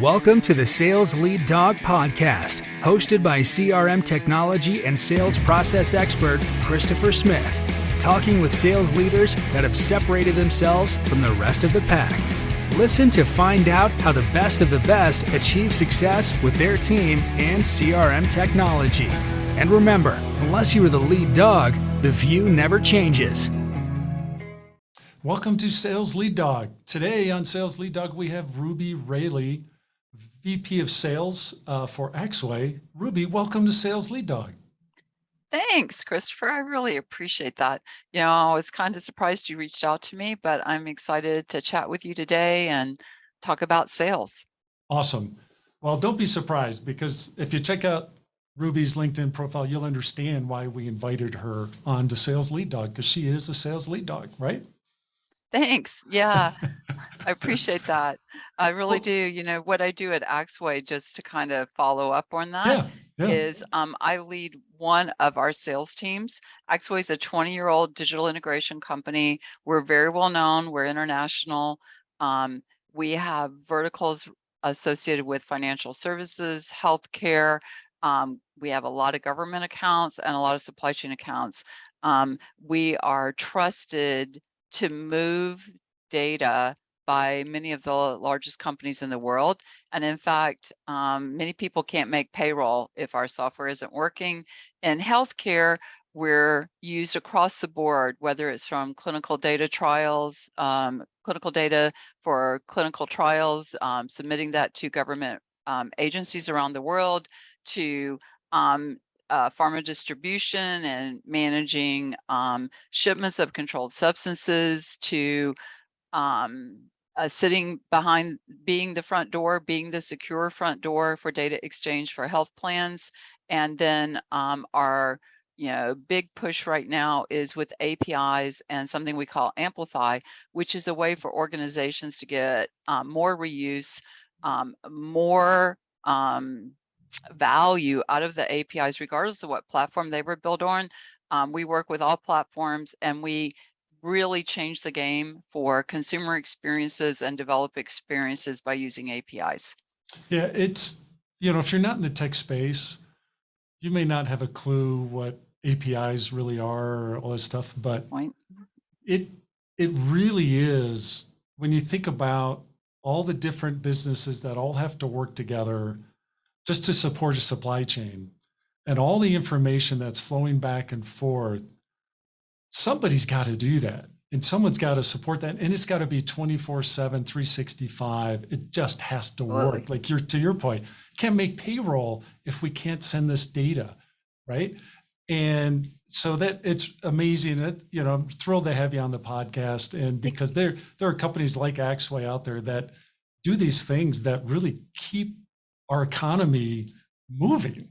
Welcome to the Sales Lead Dog Podcast, hosted by CRM technology and sales process expert Christopher Smith, talking with sales leaders that have separated themselves from the rest of the pack. Listen to find out how the best of the best achieve success with their team and CRM technology. And remember, unless you are the lead dog, the view never changes. Welcome to Sales Lead Dog. Today on Sales Lead Dog, we have Ruby Raley, VP of Sales for Axway. Ruby, welcome to Sales Lead Dog. Thanks, Christopher. I really appreciate that. I was kind of surprised you reached out to me, but I'm excited to chat with you today and talk about sales. Awesome. Well, don't be surprised, because if you check out Ruby's LinkedIn profile, you'll understand why we invited her on to Sales Lead Dog, because she is a sales lead dog, right? Thanks. Yeah, I appreciate that. I really do. What I do at Axway, just to kind of follow up on that, is I lead one of our sales teams. Axway is a 20-year-old digital integration company. We're very well known. We're international. We have verticals associated with financial services, healthcare. We have a lot of government accounts and a lot of supply chain accounts. We are trusted to move data by many of the largest companies in the world. And in fact, many people can't make payroll if our software isn't working. In healthcare, we're used across the board, whether it's from clinical data trials, clinical data for clinical trials, submitting that to government agencies around the world, to pharma distribution and managing shipments of controlled substances, to sitting behind, being the front door, being the secure front door for data exchange for health plans. And then our big push right now is with APIs and something we call Amplify, which is a way for organizations to get more reuse, more value out of the APIs, regardless of what platform they were built on. We work with all platforms, and we really change the game for consumer experiences and developer experiences by using APIs. Yeah, it's, if you're not in the tech space, you may not have a clue what APIs really are or all this stuff, but it really is, when you think about all the different businesses that all have to work together just to support a supply chain and all the information that's flowing back and forth, somebody's got to do that, and someone's got to support that, and it's got to be 24/7, 365. It just has to work. Like to your point, can't make payroll if we can't send this data, right? And so that it's amazing that, I'm thrilled to have you on the podcast, and because there are companies like Axway out there that do these things that really keep our economy moving.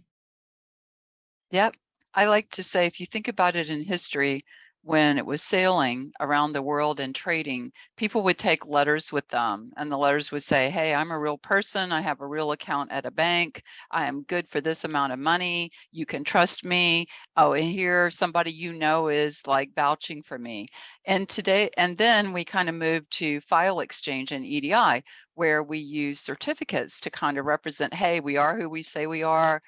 Yep. I like to say, if you think about it in history, when it was sailing around the world and trading, people would take letters with them, and the letters would say, hey, I'm a real person. I have a real account at a bank. I am good for this amount of money. You can trust me. Oh, and here somebody is like vouching for me. And then we kind of moved to file exchange and EDI, where we use certificates to kind of represent, hey, we are who we say we are.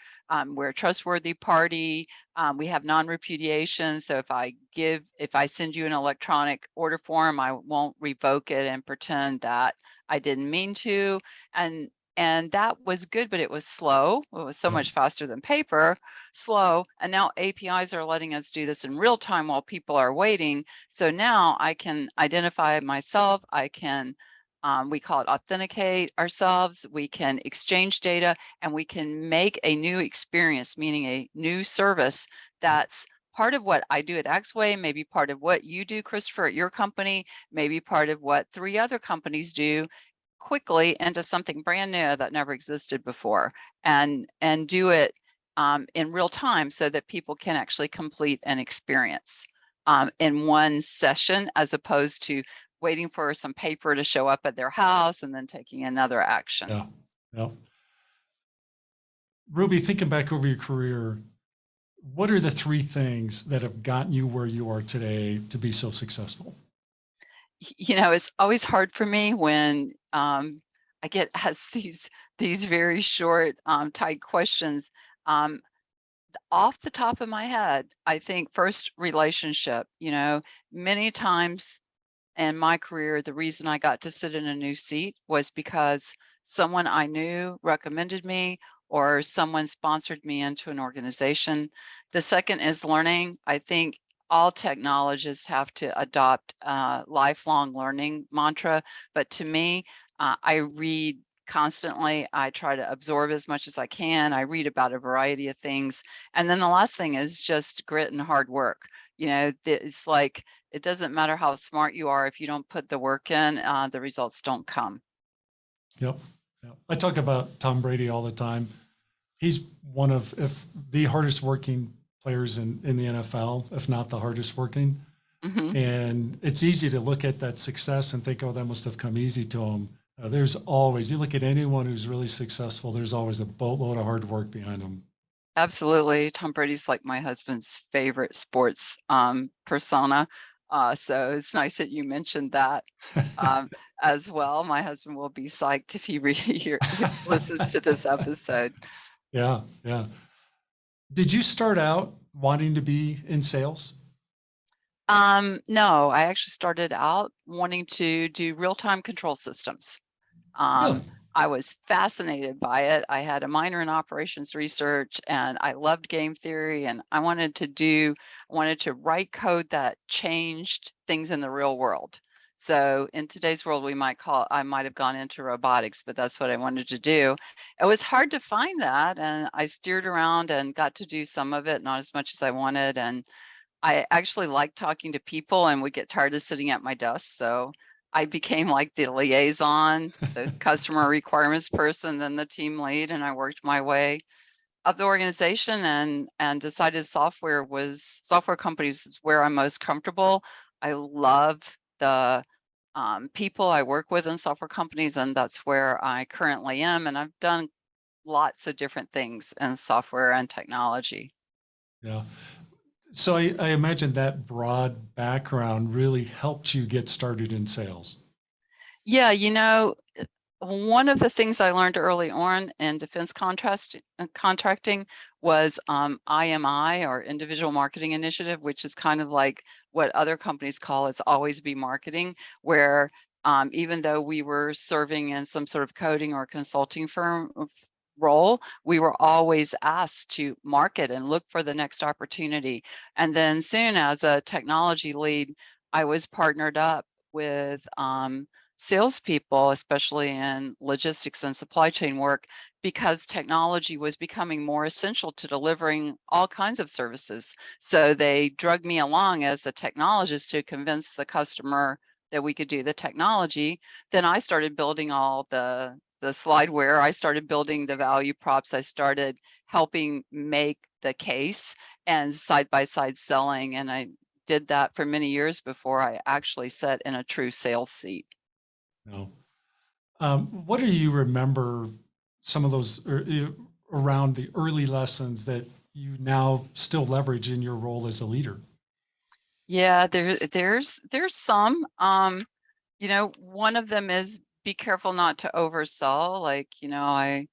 We're a trustworthy party. We have non-repudiation. So if I send you an electronic order form, I won't revoke it and pretend that I didn't mean to. And that was good, but it was slow. It was so much faster than paper, slow. And now APIs are letting us do this in real time while people are waiting. So now I can identify myself. I can we call it authenticate ourselves. We can exchange data, and we can make a new experience, meaning a new service that's part of what I do at Axway, maybe part of what you do, Christopher, at your company, maybe part of what 3 other companies do, quickly into something brand new that never existed before, and do it in real time so that people can actually complete an experience in one session, as opposed to waiting for some paper to show up at their house and then taking another action. Yeah. Ruby, thinking back over your career, what are the 3 things that have gotten you where you are today to be so successful? It's always hard for me when I get asked these very short, tight questions. Off the top of my head, I think first relationship, many times in my career, the reason I got to sit in a new seat was because someone I knew recommended me or someone sponsored me into an organization. The second is learning. I think all technologists have to adopt a lifelong learning mantra. But to me, I read constantly. I try to absorb as much as I can. I read about a variety of things. And then the last thing is just grit and hard work. It's like, it doesn't matter how smart you are. If you don't put the work in, the results don't come. Yep. I talk about Tom Brady all the time. He's one of, if the hardest working players in the NFL, if not the hardest working. Mm-hmm. And it's easy to look at that success and think, oh, that must have come easy to him. There's always, you look at anyone who's really successful, there's always a boatload of hard work behind them. Absolutely. Tom Brady's like my husband's favorite sports persona. So it's nice that you mentioned that as well. My husband will be psyched if he listens to this episode. Yeah. Did you start out wanting to be in sales? No, I actually started out wanting to do real-time control systems. Really? I was fascinated by it. I had a minor in operations research and I loved game theory, and I wanted to write code that changed things in the real world. So in today's world, I might have gone into robotics, but that's what I wanted to do. It was hard to find that, and I steered around and got to do some of it, not as much as I wanted. And I actually like talking to people and would get tired of sitting at my desk. So I became like the liaison, the customer requirements person, then the team lead, and I worked my way up the organization and decided software companies is where I'm most comfortable. I love the people I work with in software companies, and that's where I currently am. And I've done lots of different things in software and technology. Yeah. So I imagine that broad background really helped you get started in sales. Yeah, one of the things I learned early on in defense contracting was IMI, or Individual Marketing Initiative, which is kind of like what other companies call it's always be marketing, where even though we were serving in some sort of coding or consulting firm role, we were always asked to market and look for the next opportunity. And then soon, as a technology lead, I was partnered up with salespeople, especially in logistics and supply chain work, because technology was becoming more essential to delivering all kinds of services. So they drugged me along as a technologist to convince the customer that we could do the technology. Then I started building all the slideware. I started building the value props. I started helping make the case and side by side selling. And I did that for many years before I actually sat in a true sales seat. No. What do you remember some of those around the early lessons that you now still leverage in your role as a leader? Yeah, there's some. One of them is be careful not to oversell. Like, I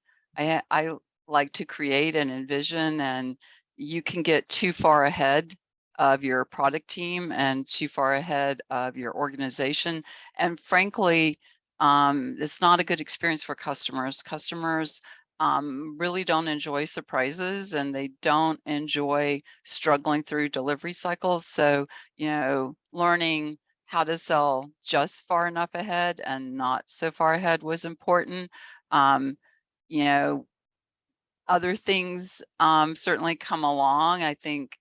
like to create and envision, and you can get too far ahead of your product team and too far ahead of your organization. And frankly, it's not a good experience for customers. Customers really don't enjoy surprises, and they don't enjoy struggling through delivery cycles. So, learning how to sell just far enough ahead and not so far ahead was important. Um, you know, Other things certainly come along. I think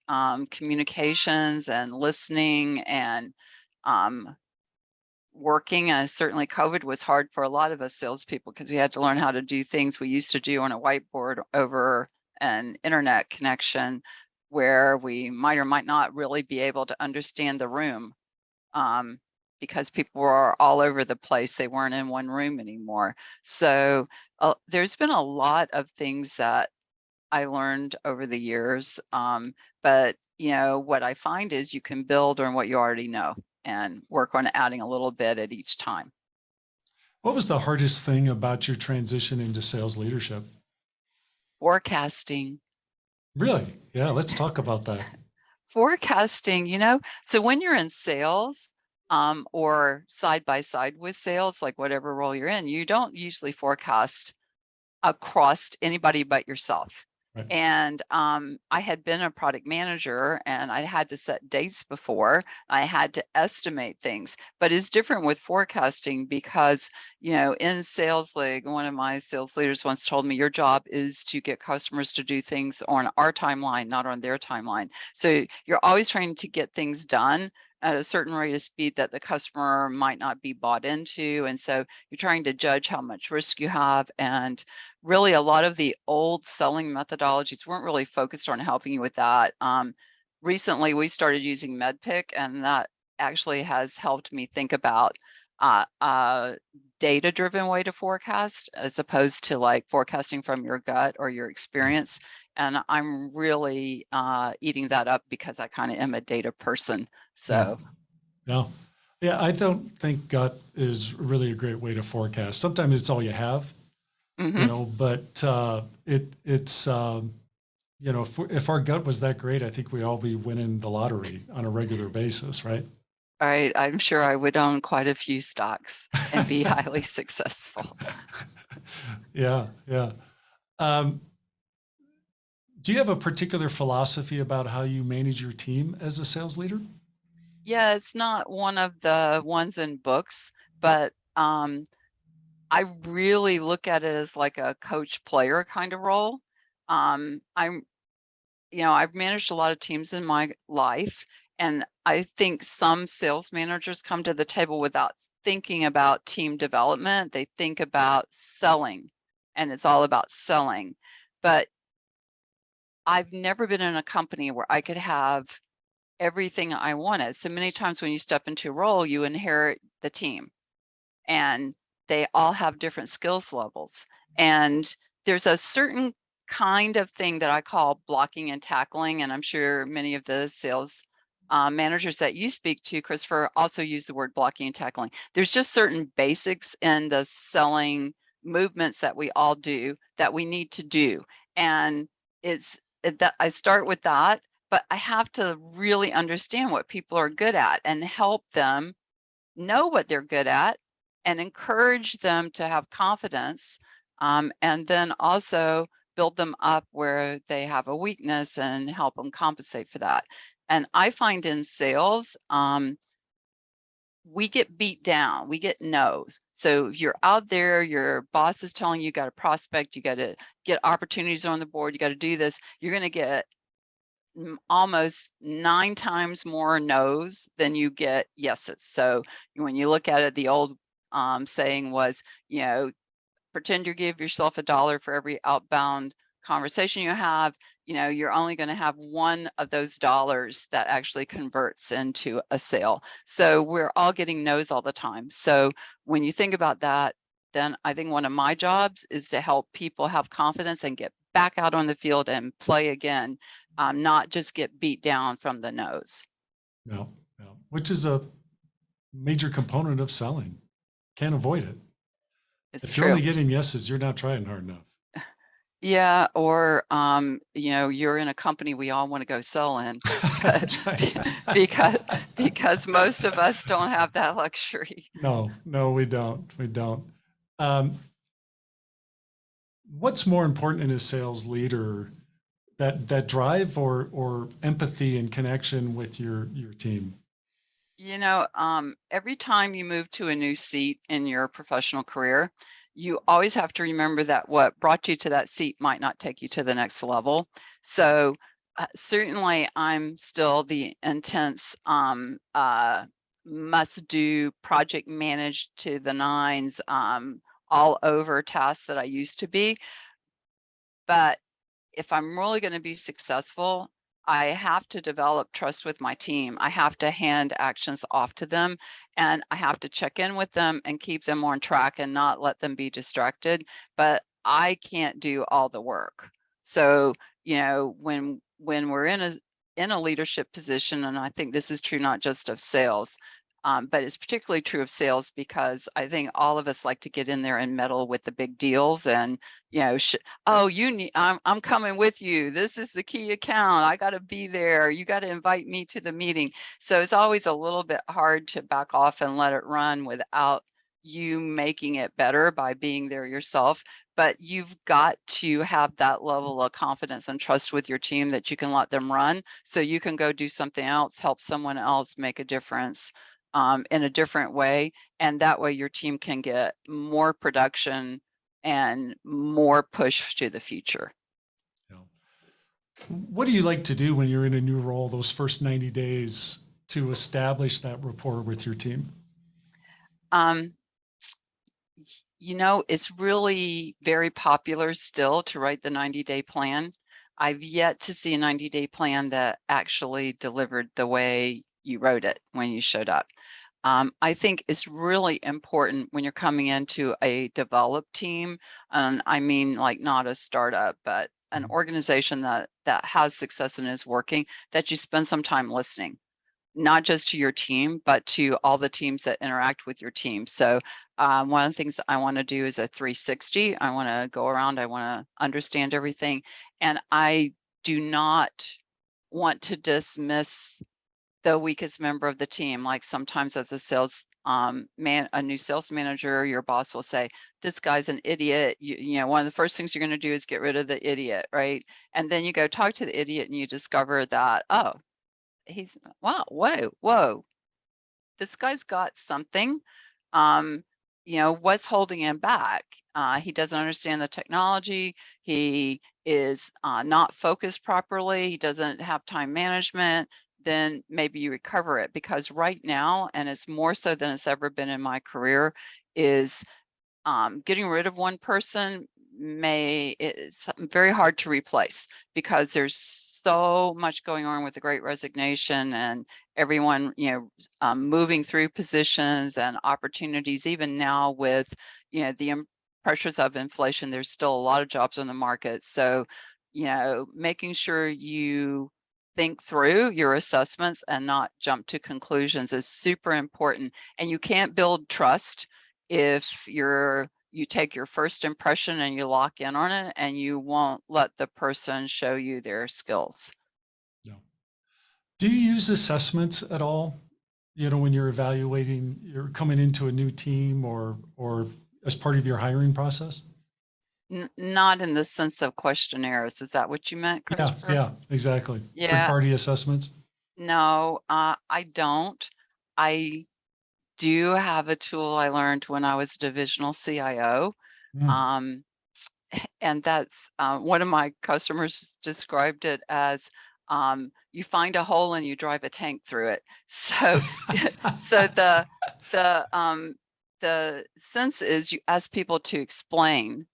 communications and listening and um, working. Certainly, COVID was hard for a lot of us salespeople because we had to learn how to do things we used to do on a whiteboard over an internet connection, where we might or might not really be able to understand the room. Because people were all over the place. They weren't in one room anymore. So there's been a lot of things that I learned over the years. But what I find is you can build on what you already know and work on adding a little bit at each time. What was the hardest thing about your transition into sales leadership? Forecasting. Really? Yeah, let's talk about that. Forecasting, so when you're in sales, or side by side with sales, like whatever role you're in, you don't usually forecast across anybody but yourself. Right. And I had been a product manager and I had to set dates before. I had to estimate things, but it's different with forecasting because, in Sales League, one of my sales leaders once told me, your job is to get customers to do things on our timeline, not on their timeline. So you're always trying to get things done at a certain rate of speed that the customer might not be bought into. And so you're trying to judge how much risk you have. And really, a lot of the old selling methodologies weren't really focused on helping you with that. Recently, we started using MEDPIC, and that actually has helped me think about a data-driven way to forecast as opposed to like forecasting from your gut or your experience. And I'm really eating that up because I kind of am a data person. So, yeah, I don't think gut is really a great way to forecast. Sometimes it's all you have, but it's if our gut was that great, I think we'd all be winning the lottery on a regular basis, right? all right, I'm sure I would own quite a few stocks and be highly successful. Yeah. Do you have a particular philosophy about how you manage your team as a sales leader? Yeah, it's not one of the ones in books, but I really look at it as like a coach player kind of role. I've managed a lot of teams in my life, and I think some sales managers come to the table without thinking about team development. They think about selling, and it's all about selling. But I've never been in a company where I could have everything I wanted. So many times when you step into a role, you inherit the team, and they all have different skills levels. And there's a certain kind of thing that I call blocking and tackling. And I'm sure many of the sales managers that you speak to, Christopher, also use the word blocking and tackling. There's just certain basics in the selling movements that we all do that we need to do. And that I start with that, but I have to really understand what people are good at and help them know what they're good at and encourage them to have confidence, and then also build them up where they have a weakness and help them compensate for that. And I find in sales, we get beat down, we get no's. So if you're out there, your boss is telling you got a prospect, you got to get opportunities on the board, you got to do this, you're going to get almost 9 times more no's than you get yeses. So when you look at it, the old saying was, pretend you give yourself $1 for every outbound conversation you have. You're only going to have one of those dollars that actually converts into a sale. So we're all getting no's all the time. So when you think about that, then I think one of my jobs is to help people have confidence and get back out on the field and play again, not just get beat down from the no's. No, which is a major component of selling. Can't avoid it. It's if true. You're only getting yeses, you're not trying hard enough. Yeah, or you're in a company we all want to go sell in, because most of us don't have that luxury. No, we don't. What's more important in a sales leader, that drive or empathy and connection with your team? Every time you move to a new seat in your professional career, you always have to remember that what brought you to that seat might not take you to the next level. So certainly I'm still the intense must do project managed to the nines, all over tasks that I used to be. But if I'm really going to be successful, I have to develop trust with my team. I have to hand actions off to them, and I have to check in with them and keep them on track and not let them be distracted. But I can't do all the work. So, when we're in a leadership position, and I think this is true not just of sales, But it's particularly true of sales because I think all of us like to get in there and meddle with the big deals and, oh, I'm coming with you. This is the key account. I got to be there. You got to invite me to the meeting. So it's always a little bit hard to back off and let it run without you making it better by being there yourself. But you've got to have that level of confidence and trust with your team that you can let them run so you can go do something else, help someone else make a difference in a different way. And that way your team can get more production and more push to the future. What do you like to do when you're in a new role, those first 90 days to establish that rapport with your team? It's really very popular still to write the 90-day plan. I've yet to see a 90-day plan that actually delivered the way you wrote it when you showed up. I think it's really important when you're coming into a developed team, and I mean like not a startup, but an organization that has success and is working, that you spend some time listening, not just to your team, but to all the teams that interact with your team. So one of the things that I want to do is a 360. I want to go around, I want to understand everything. And I do not want to dismiss the weakest member of the team. Like sometimes as a new sales manager, your boss will say, this guy's an idiot. One of the first things you're going to do is get rid of the idiot, right? And then you go talk to the idiot and you discover that, oh, whoa, this guy's got something. What's holding him back? He doesn't understand the technology. He is not focused properly. He doesn't have time management. Then maybe you recover it, because right now, and it's more so than it's ever been in my career, is getting rid of one person it's very hard to replace, because there's so much going on with the Great Resignation and everyone, moving through positions and opportunities. Even now with, the pressures of inflation, there's still a lot of jobs on the market. So, making sure you think through your assessments and not jump to conclusions is super important. And you can't build trust if you take your first impression and you lock in on it, and you won't let the person show you their skills. No. Do you use assessments at all? When you're evaluating, you're coming into a new team or as part of your hiring process? Not in the sense of questionnaires. Is that what you meant, Christopher? Yeah, exactly. Yeah. Third-party assessments? No, I don't. I do have a tool I learned when I was a divisional CIO. And that's one of my customers described it as you find a hole and you drive a tank through it. So, so the sense is you ask people to explain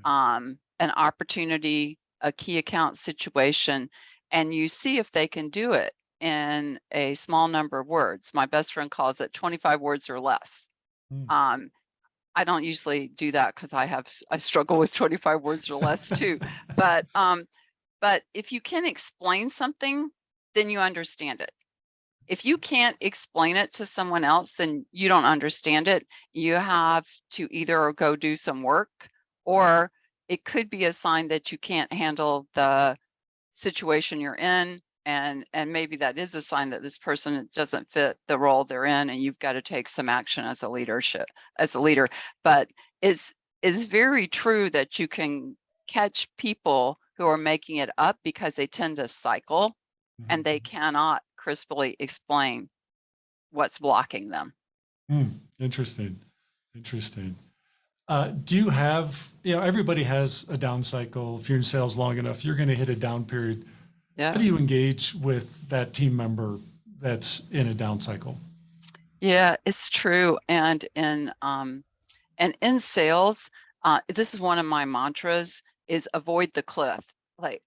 an opportunity, a key account situation, and you see if they can do it in a small number of words. My best friend calls it 25 words or less. I don't usually do that because I struggle with 25 words or less too. But if you can explain something, then you understand it. If you can't explain it to someone else, then you don't understand it. You have to either go do some work, or it could be a sign that you can't handle the situation you're in. And maybe that is a sign that this person doesn't fit the role they're in, and you've got to take some action as a leader. But it's very true that you can catch people who are making it up because they tend to cycle and they cannot crisply explain what's blocking them. Interesting. Do you have, everybody has a down cycle. If you're in sales long enough, you're going to hit a down period. Yeah. How do you engage with that team member that's in a down cycle? Yeah, it's true. And in sales, this is one of my mantras, is avoid the cliff. Like,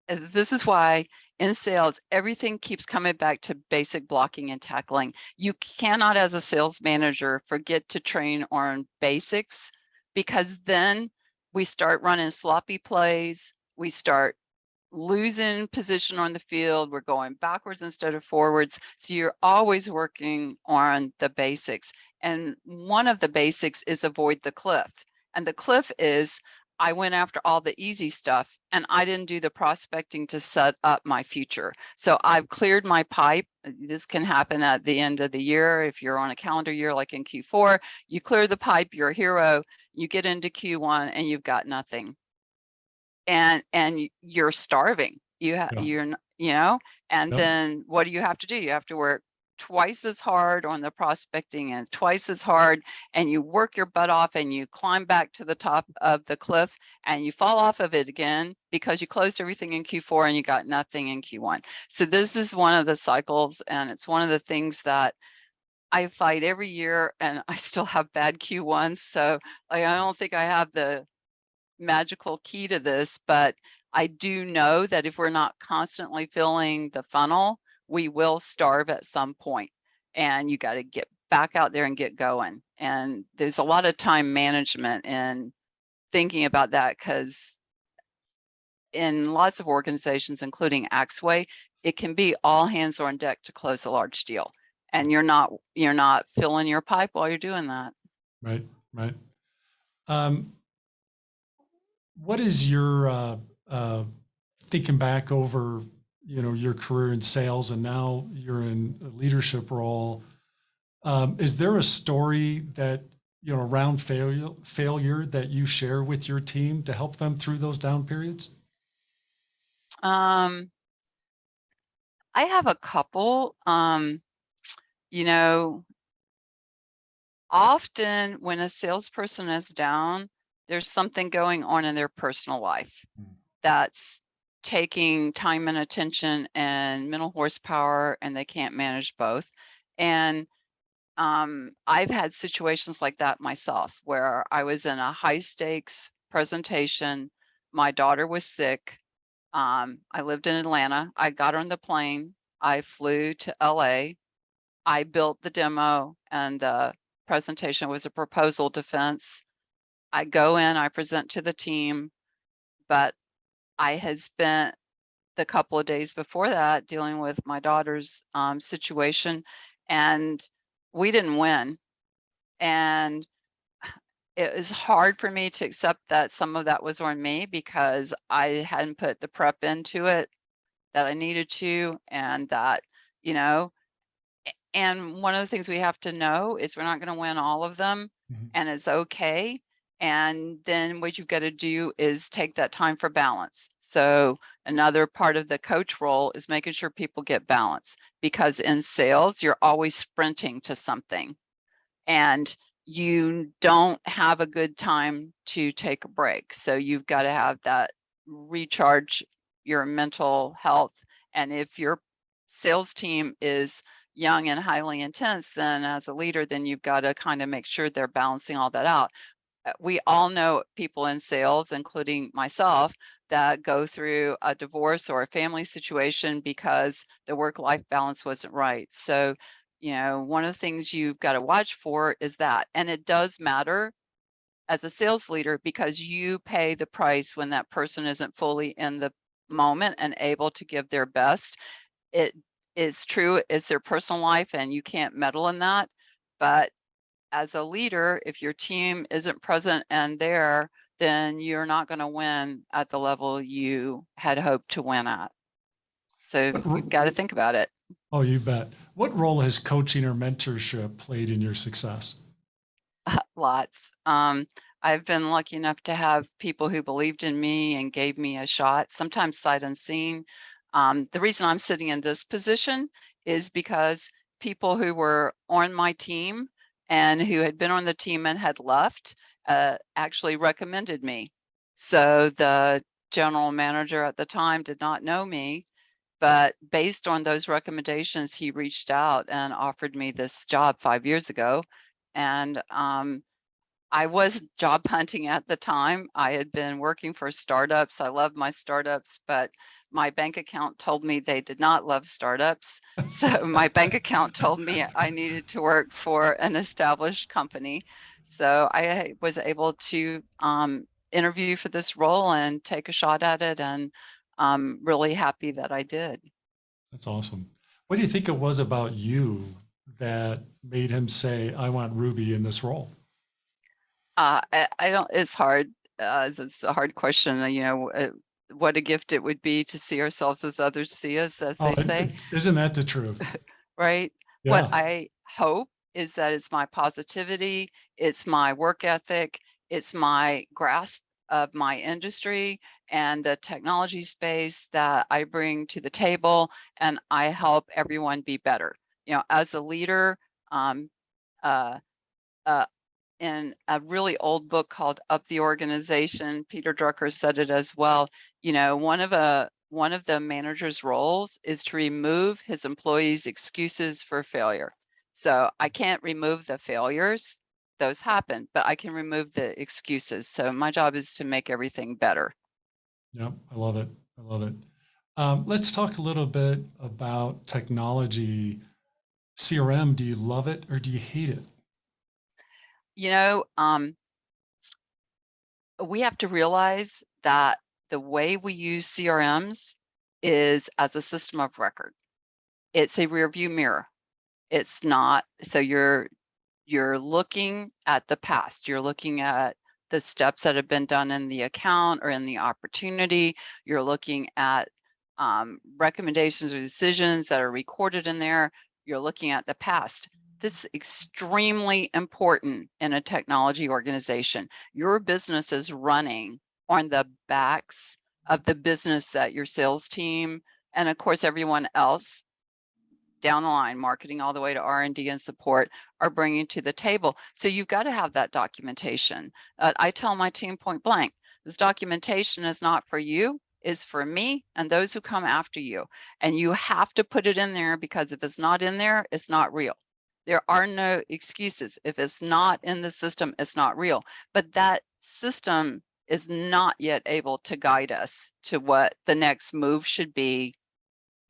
this is why in sales, everything keeps coming back to basic blocking and tackling. You cannot, as a sales manager, forget to train on basics, because then we start running sloppy plays. We start losing position on the field. We're going backwards instead of forwards. So you're always working on the basics. And one of the basics is avoid the cliff. And the cliff is, I went after all the easy stuff and I didn't do the prospecting to set up my future. So I've cleared my pipe. This can happen at the end of the year. If you're on a calendar year, like in Q4, you clear the pipe, you're a hero, you get into Q1 and you've got nothing. And you're starving. You're, and then what do you have to do? You have to work twice as hard on the prospecting and twice as hard, and you work your butt off and you climb back to the top of the cliff and you fall off of it again because you closed everything in Q4 and you got nothing in Q1. So this is one of the cycles, and it's one of the things that I fight every year, and I still have bad Q1s. So I don't think I have the magical key to this, but I do know that if we're not constantly filling the funnel, we will starve at some point, and you got to get back out there and get going. And there's a lot of time management and thinking about that, because in lots of organizations, including Axway, it can be all hands on deck to close a large deal, and you're not filling your pipe while you're doing that. Right. What is your thinking back over, your career in sales, and now you're in a leadership role? Is there a story that, around failure that you share with your team to help them through those down periods? I have a couple. Often when a salesperson is down, there's something going on in their personal life that's taking time and attention and mental horsepower, and they can't manage both. And I've had situations like that myself, where I was in a high stakes presentation. My daughter was sick. I lived in Atlanta. I got on the plane. I flew to LA. I built the demo, and the presentation was a proposal defense. I go in, I present to the team, but I had spent the couple of days before that dealing with my daughter's situation, and we didn't win. And it was hard for me to accept that some of that was on me, because I hadn't put the prep into it that I needed to, and that, and one of the things we have to know is we're not going to win all of them, and it's okay. And then what you've got to do is take that time for balance. So another part of the coach role is making sure people get balance, because in sales, you're always sprinting to something, and you don't have a good time to take a break. So you've got to have that recharge your mental health. And if your sales team is young and highly intense, then as a leader, then you've got to kind of make sure they're balancing all that out. We all know people in sales, including myself, that go through a divorce or a family situation because the work-life balance wasn't right. So, one of the things you've got to watch for is that. And it does matter as a sales leader, because you pay the price when that person isn't fully in the moment and able to give their best. It is true, it's their personal life, and you can't meddle in that. But as a leader, if your team isn't present and there, then you're not going to win at the level you had hoped to win at. So you've got to think about it. Oh, you bet. What role has coaching or mentorship played in your success? Lots. I've been lucky enough to have people who believed in me and gave me a shot, sometimes sight unseen. The reason I'm sitting in this position is because people who were on my team and who had been on the team and had left actually recommended me. So the general manager at the time did not know me, but based on those recommendations, he reached out and offered me this job 5 years ago. And I was job hunting at the time. I had been working for startups. I love my startups, but my bank account told me they did not love startups. So my bank account told me I needed to work for an established company. So I was able to interview for this role and take a shot at it. And I'm really happy that I did. That's awesome. What do you think it was about you that made him say, I want Ruby in this role? I don't, it's hard. It's a hard question. What a gift it would be to see ourselves as others see us, as Oh, they say, isn't that the truth? right? What Yeah. I hope is that it's my positivity, it's my work ethic, it's my grasp of my industry and the technology space that I bring to the table, and I help everyone be better. As a leader, um, uh, uh, in a really old book called Up the Organization, Peter Drucker said it as well. One of the manager's roles is to remove his employees' excuses for failure. So I can't remove the failures, those happen, but I can remove the excuses. So my job is to make everything better. Yep, I love it. I love it. Let's talk a little bit about technology. CRM, do you love it or do you hate it? We have to realize that the way we use CRMs is as a system of record. It's a rear view mirror. It's not, so you're looking at the past. You're looking at the steps that have been done in the account or in the opportunity. You're looking at recommendations or decisions that are recorded in there. You're looking at the past. This is extremely important in a technology organization. Your business is running on the backs of the business that your sales team and of course everyone else down the line, marketing all the way to R&D and support, are bringing to the table. So you've got to have that documentation. I tell my team point blank, this documentation is not for you, is for me and those who come after you. And you have to put it in there because if it's not in there, it's not real. There are no excuses. If it's not in the system, it's not real. But that system is not yet able to guide us to what the next move should be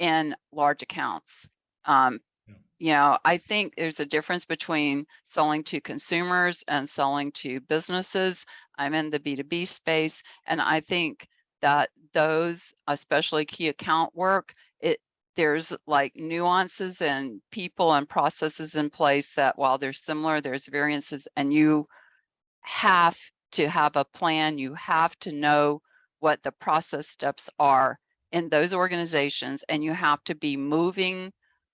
in large accounts. I think there's a difference between selling to consumers and selling to businesses. I'm in the B2B space, and I think that those, especially key account work, there's like nuances and people and processes in place that while they're similar, there's variances, and you have to have a plan. You have to know what the process steps are in those organizations, and you have to be moving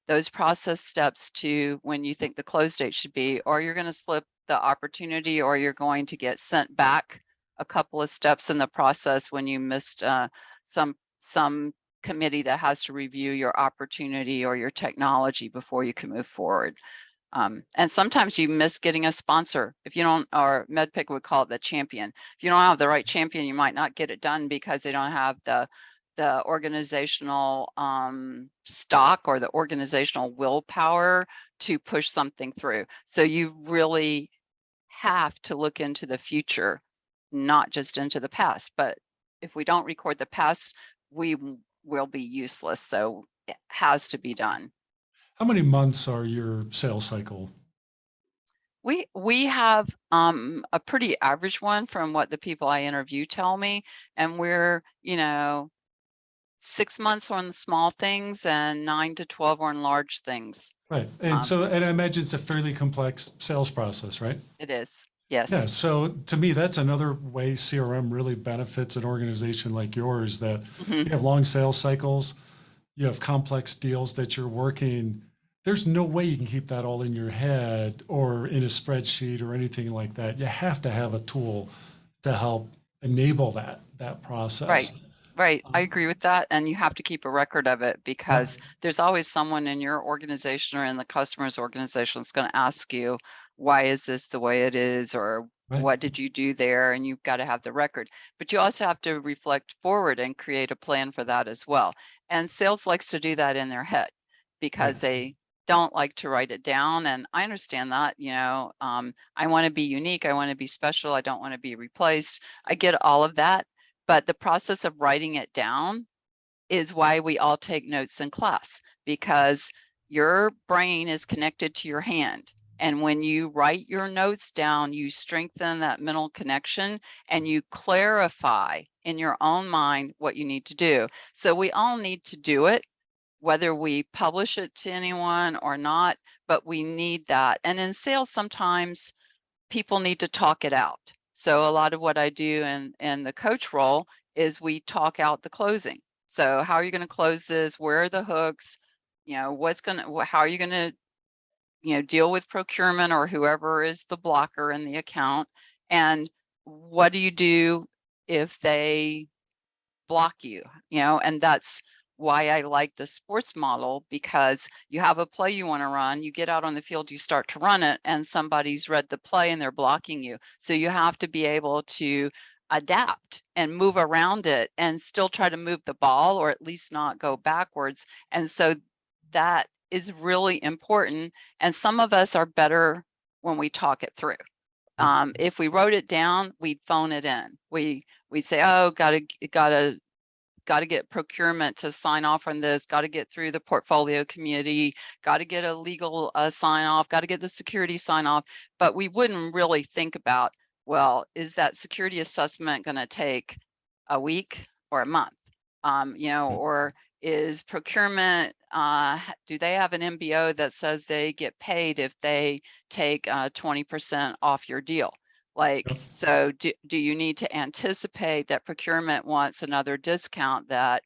those process steps to when you think the close date should be, or you're going to slip the opportunity, or you're going to get sent back a couple of steps in the process when you missed some committee that has to review your opportunity or your technology before you can move forward. And sometimes you miss getting a sponsor. If you don't, or MedPick would call it the champion. If you don't have the right champion, you might not get it done because they don't have the organizational stock or the organizational willpower to push something through. So you really have to look into the future, not just into the past. But if we don't record the past, we will be useless. So it has to be done. How many months are your sales cycle? We have a pretty average one from what the people I interview tell me, and we're 6 months on small things and 9 to 12 on large things. Right. And and I imagine it's a fairly complex sales process, right? It is. Yes. Yeah. So to me, that's another way CRM really benefits an organization like yours, that you have long sales cycles, you have complex deals that you're working. There's no way you can keep that all in your head or in a spreadsheet or anything like that. You have to have a tool to help enable that process. Right. I agree with that. And you have to keep a record of it because there's always someone in your organization or in the customer's organization that's going to ask you, why is this the way it is? Or what did you do there? And you've got to have the record. But you also have to reflect forward and create a plan for that as well. And sales likes to do that in their head because they don't like to write it down. And I understand that, I want to be unique. I want to be special. I don't want to be replaced. I get all of that. But the process of writing it down is why we all take notes in class, because your brain is connected to your hand And when you write your notes down, you strengthen that mental connection and you clarify in your own mind what you need to do. So we all need to do it, whether we publish it to anyone or not, but we need that. And in sales, sometimes people need to talk it out. So a lot of what I do in the coach role is we talk out the closing. So how are you going to close this? Where are the hooks? You know, how are you going to, deal with procurement or whoever is the blocker in the account? And what do you do if they block you? And that's why I like the sports model, because you have a play you want to run, you get out on the field, you start to run it, and somebody's read the play and they're blocking you. So you have to be able to adapt and move around it and still try to move the ball, or at least not go backwards. And so that is really important. And some of us are better when we talk it through. If we wrote it down, we'd phone it in. We say, oh, gotta get procurement to sign off on this, got to get through the portfolio committee, got to get a legal sign off, got to get the security sign off. But we wouldn't really think about, well, is that security assessment going to take a week or a month? Or is procurement, do they have an MBO that says they get paid if they take 20% off your deal? So do you need to anticipate that procurement wants another discount that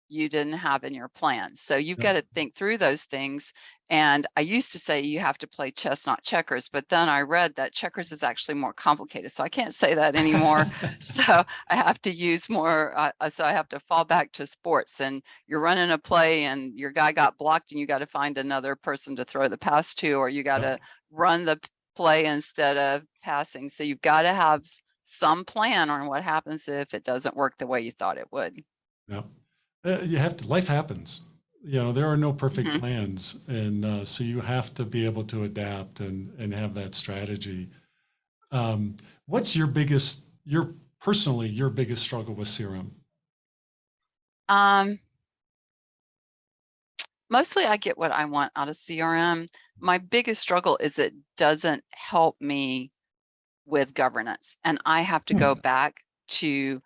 you didn't have in your plan? So you've got to think through those things. And I used to say you have to play chess, not checkers, but then I read that checkers is actually more complicated. So I can't say that anymore. So I have to use more. So I have to fall back to sports, and you're running a play and your guy got blocked and you got to find another person to throw the pass to, or you got to run the play instead of passing. So you've got to have some plan on what happens if it doesn't work the way you thought it would. Yeah. You have to, life happens, there are no perfect plans. And so you have to be able to adapt and have that strategy. What's your biggest struggle with CRM? Mostly I get what I want out of CRM. My biggest struggle is it doesn't help me with governance. And I have to go back to,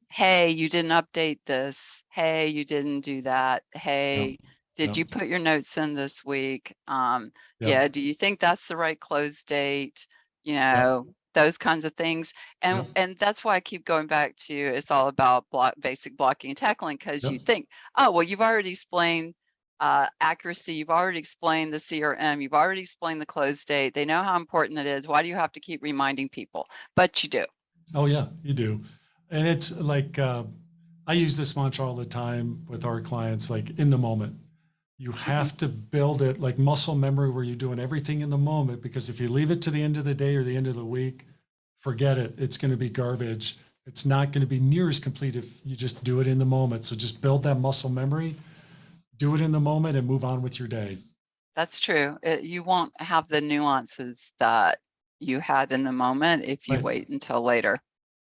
hey, you didn't update this. Hey, you didn't do that. Hey, did you put your notes in this week? Yeah, do you think that's the right close date? Those kinds of things. And that's why I keep going back to, it's all about basic blocking and tackling, because you think, oh, well, you've already explained accuracy, you've already explained the CRM, you've already explained the close date. They know how important it is. Why do you have to keep reminding people? But you do. Oh yeah, you do. And it's like, I use this mantra all the time with our clients, like in the moment. You have to build it like muscle memory, where you're doing everything in the moment, because if you leave it to the end of the day or the end of the week, forget it. It's going to be garbage. It's not going to be near as complete if you just do it in the moment. So just build that muscle memory, do it in the moment, and move on with your day. That's true. You won't have the nuances that you had in the moment if you wait until later.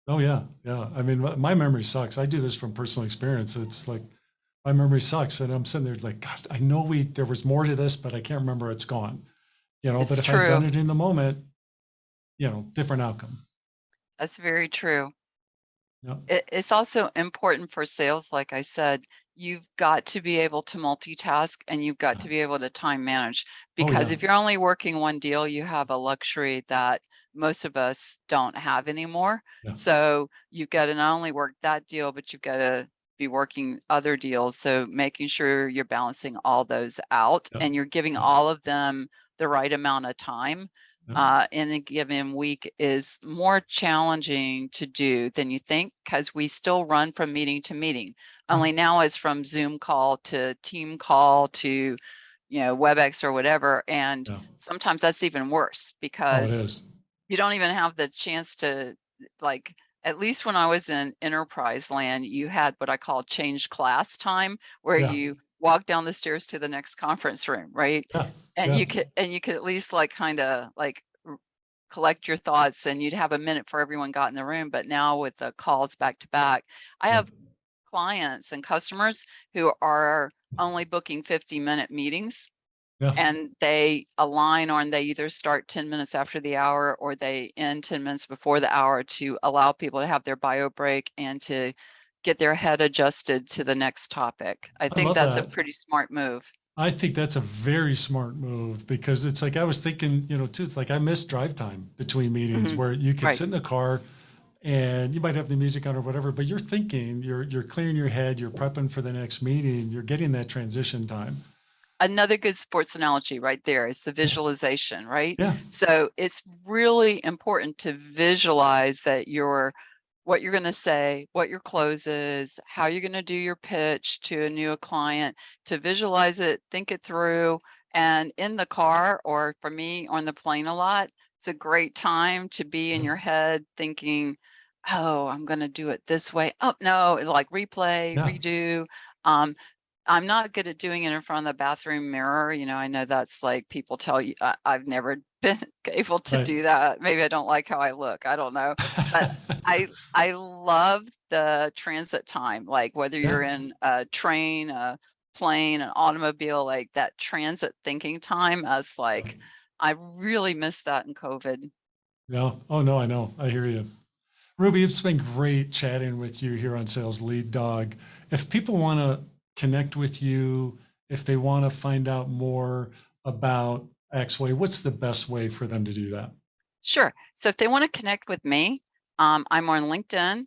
Oh yeah. Yeah. I mean, my memory sucks. I do this from personal experience. It's like, my memory sucks. And I'm sitting there like, God, I know there was more to this, but I can't remember. It's gone, but if I'd done it in the moment, different outcome. That's very true. Yep. It's also important for sales. Like I said, you've got to be able to multitask, and you've got to be able to time manage, because if you're only working one deal, you have a luxury that most of us don't have anymore. So you've got to not only work that deal, but you've got to be working other deals. So making sure you're balancing all those out and you're giving all of them the right amount of time in a given week is more challenging to do than you think, because we still run from meeting to meeting. Only now it's from Zoom call to team call to, WebEx or whatever. And sometimes that's even worse, because you don't even have the chance to, like, at least when I was in enterprise land, you had what I call change class time, where you walk down the stairs to the next conference room, right? And you could at least kind of collect your thoughts, and you'd have a minute for everyone got in the room. But now with the calls back to back, I have clients and customers who are only booking 50-minute meetings, Yeah. And they align on, they either start 10 minutes after the hour or they end 10 minutes before the hour to allow people to have their bio break and to get their head adjusted to the next topic. I think love that's that. a pretty smart move. I think that's a very smart move, because it's like, I was thinking, too, it's like I miss drive time between meetings where you could sit in the car and you might have the music on or whatever, but you're thinking, you're clearing your head, you're prepping for the next meeting, you're getting that transition time. Another good sports analogy right there is the visualization, right? Yeah. So it's really important to visualize that what you're going to say, what your close is, how you're going to do your pitch to a new client, to visualize it, think it through. And in the car, or for me on the plane a lot, it's a great time to be in your head thinking, oh, I'm going to do it this way. Oh, no, like replay, redo. I'm not good at doing it in front of the bathroom mirror. I know that's like people tell you, I've never been able to do that. Maybe I don't like how I look. I don't know. But I love the transit time, like whether you're in a train, a plane, an automobile, like that transit thinking time as like, I really miss that in COVID. No. Oh, no, I know. I hear you. Ruby, it's been great chatting with you here on Sales Lead Dog. If people want to connect with you, if they want to find out more about Axway, what's the best way for them to do that? Sure. So if they want to connect with me, I'm on LinkedIn.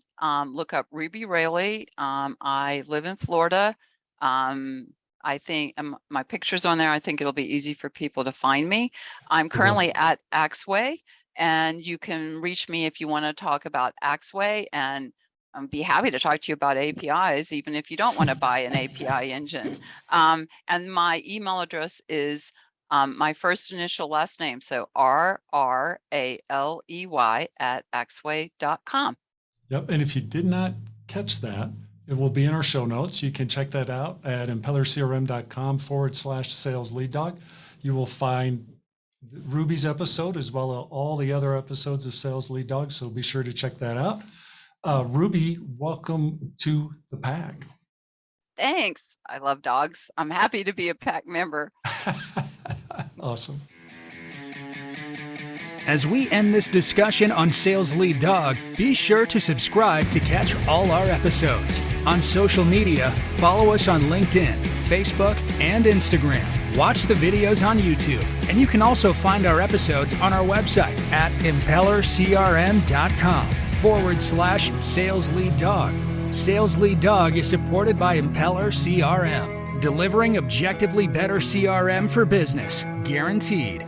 Look up Ruby Raley. I live in Florida. I think my picture's on there. I think it'll be easy for people to find me. I'm currently at Axway, and you can reach me if you want to talk about Axway, and I'd be happy to talk to you about APIs, even if you don't want to buy an API engine. And my email address is my first initial last name, so RRALEY@axway.com. Yep. And if you did not catch that, it will be in our show notes. You can check that out at impellercrm.com/sales lead dog. You will find Ruby's episode as well as all the other episodes of Sales Lead Dog. So be sure to check that out. Ruby, welcome to the pack. Thanks. I love dogs. I'm happy to be a pack member. Awesome. As we end this discussion on Sales Lead Dog, be sure to subscribe to catch all our episodes. On social media, follow us on LinkedIn, Facebook, and Instagram. Watch the videos on YouTube, and you can also find our episodes on our website at impellercrm.com/Sales Lead Dog. Sales Lead Dog is supported by Impeller CRM, delivering objectively better CRM for business, guaranteed.